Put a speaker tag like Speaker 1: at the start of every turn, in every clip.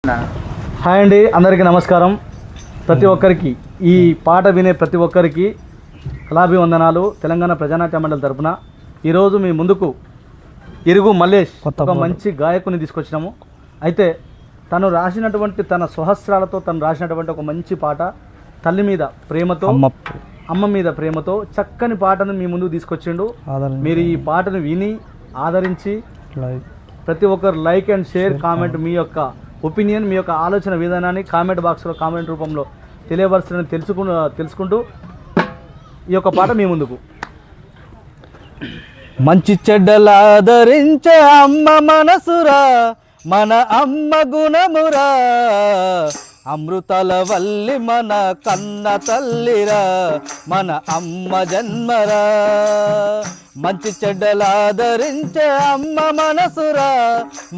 Speaker 1: Hi అండి, అందరికీ నమస్కారం. ప్రతి ఒక్కరికి ఈ పాట వినే ప్రతి ఒక్కరికి కళాభివందనాలు. తెలంగాణ ప్రజానాట్య మండలి తరపున ఈరోజు మీ ముందుకు ఇరుగు మల్లేష్ ఒక మంచి గాయకుని తీసుకొచ్చినాము. అయితే తను రాసినటువంటి తన స్వహస్రాలతో తను రాసినటువంటి ఒక మంచి పాట, తల్లి మీద ప్రేమతో, అమ్మ మీద ప్రేమతో చక్కని పాటను మీ ముందుకు తీసుకొచ్చిండు. మీరు ఈ పాటను విని ఆదరించి ప్రతి ఒక్కరు లైక్ అండ్ షేర్, కామెంట్, మీ యొక్క ఒపీనియన్, మీ యొక్క ఆలోచన విధానాన్ని కామెంట్ బాక్స్లో కామెంట్ రూపంలో తెలియవలసిందని తెలుసుకుంటూ ఈ యొక్క పాట మీ ముందుకు. మంచి చెడ్డలాదరించే అమ్మ మనసురా, మన అమ్మ గుణమురా, అమృతాల వల్లి మన కన్న తల్లిరా, మన అమ్మ జన్మరా. మంచి చెడ్డలాదరించే అమ్మ మనసురా,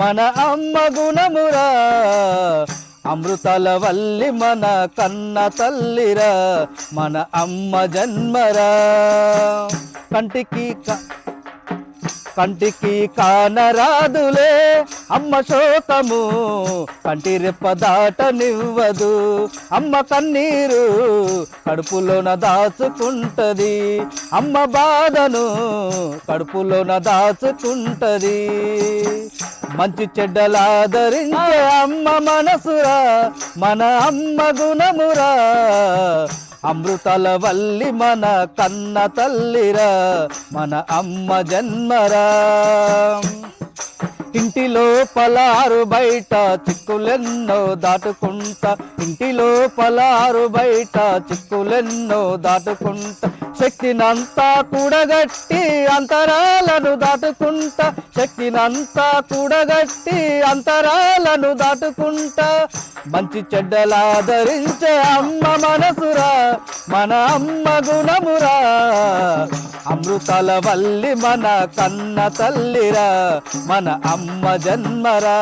Speaker 1: మన అమ్మ గుణమురా, అమృతాల వల్లి మన కన్న తల్లిరా, మన అమ్మ జన్మరా. కంటికి కానరాదులే అమ్మ శోకము, కంటి రెప్ప దాటనివ్వదు అమ్మ కన్నీరు, కడుపులోన దాచుకుంటది అమ్మ బాధను, కడుపులోన దాచుకుంటది. మంచి చెడ్డలాదరించే అమ్మ మనసురా, మన అమ్మ గుణమురా, అమృతాల వల్లి మన కన్న తల్లిరా, మన అమ్మ జన్మరా. ఇంటిలో పలారు బయట చిక్కులెన్నో దాటుకుంటా, ఇంటిలో పలారు బయట చిక్కులెన్నో దాటుకుంటా, శక్తినంతా కూడగట్టి అంతరాలను దాటుకుంటా, శక్తినంతా కూడగట్టి అంతరాలను దాటుకుంటా. మంచి చెడ్డలాదరించే అమ్మ మనసురా, మన అమ్మ గుణమురా, అమృతాల వల్లి మన కన్న తల్లిరా, మన అమ్మ జన్మరా.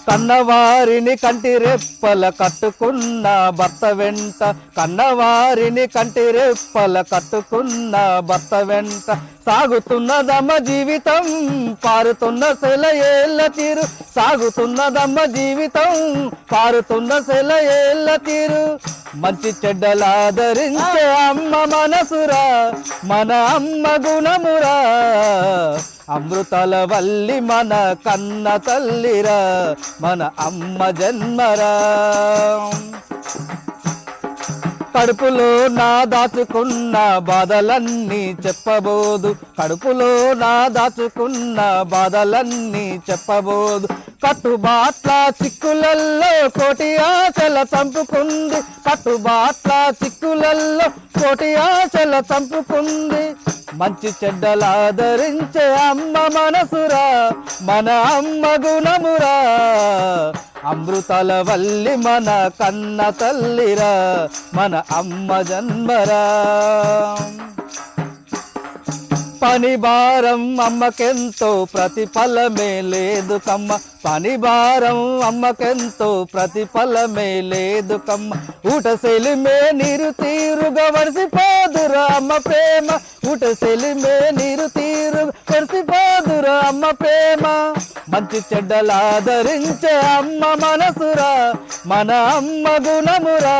Speaker 1: కన్నవారిని కంటి రెప్పల కట్టుకున్న భర్త వెంట, కన్నవారిని కంటి రెప్పల కట్టుకున్న భర్త వెంట, సాగుతున్నదమ్మ జీవితం పారుతున్న సెలయేళ్ళ తీరు, సాగుతున్నదమ్మ జీవితం పారుతున్న సెలయేళ్ళ తీరు. మంచి చెడ్డలాదరించే అమ్మ మనసురా, మన అమ్మ గుణమురా, అమృతాల వల్లి మన కన్న తల్లిరా, మన అమ్మ జన్మరా. కడుపులో నా దాచుకున్న బాధలన్నీ చెప్పబోదు, కడుపులో నా దాచుకున్న బాధలన్నీ చెప్పబోదు, కట్టుబాట్ల చిక్కులల్లో కోటి ఆశల చంపుకుంది, కట్టుబాట్ల చిక్కులల్లో కోటి ఆశల చంపుకుంది. మంచి చెడ్డలాదరించే అమ్మ మనసురా, మన అమ్మ గుణమురా, అమృతాల వల్లి మన కన్న తల్లిరా, మన అమ్మ జన్మరా. పని భారం అమ్మకెంతో ప్రతిఫలమే లేదు కమ్మ, పని భారం అమ్మకెంతో ప్రతిఫలమే లేదు కమ్మ, ఊట సెలిమే నీరు తీరుగా వరిసిపోదురా అమ్మ ప్రేమ, ఊట సెలిమే నీరు తీరుగా వరిసిపోదురా అమ్మ ప్రేమ. మంచి చెడ్డలాదరించే అమ్మ మనసురా, మన అమ్మ గుణమురా,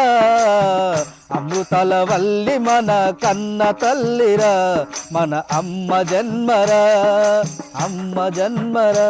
Speaker 1: అమృతాల వల్లి మన కన్న తల్లిరా, మన అమ్మ జన్మరా, అమ్మ జన్మరా.